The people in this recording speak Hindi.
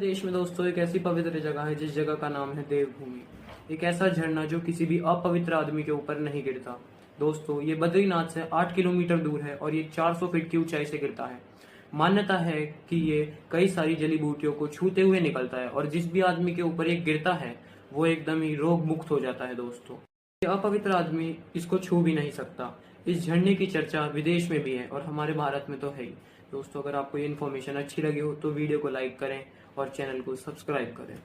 देश में दोस्तों एक ऐसी पवित्र जगह है जिस जगह का नाम है देवभूमि। एक ऐसा झरना जो किसी भी अपवित्र आदमी के ऊपर नहीं गिरता। दोस्तों ये बद्रीनाथ से 8 किलोमीटर दूर है और ये 400 फीट की ऊंचाई से गिरता है। मान्यता है कि ये कई सारी जड़ी बूटियों को छूते हुए निकलता है और जिस भी आदमी के ऊपर ये गिरता है वो एकदम ही रोग मुक्त हो जाता है। दोस्तों ये अपवित्र आदमी इसको छू भी नहीं सकता। इस झरने की चर्चा विदेश में भी है और हमारे भारत में तो है ही। दोस्तों अगर आपको ये इन्फॉर्मेशन अच्छी लगी हो तो वीडियो को लाइक करें और चैनल को सब्सक्राइब करें।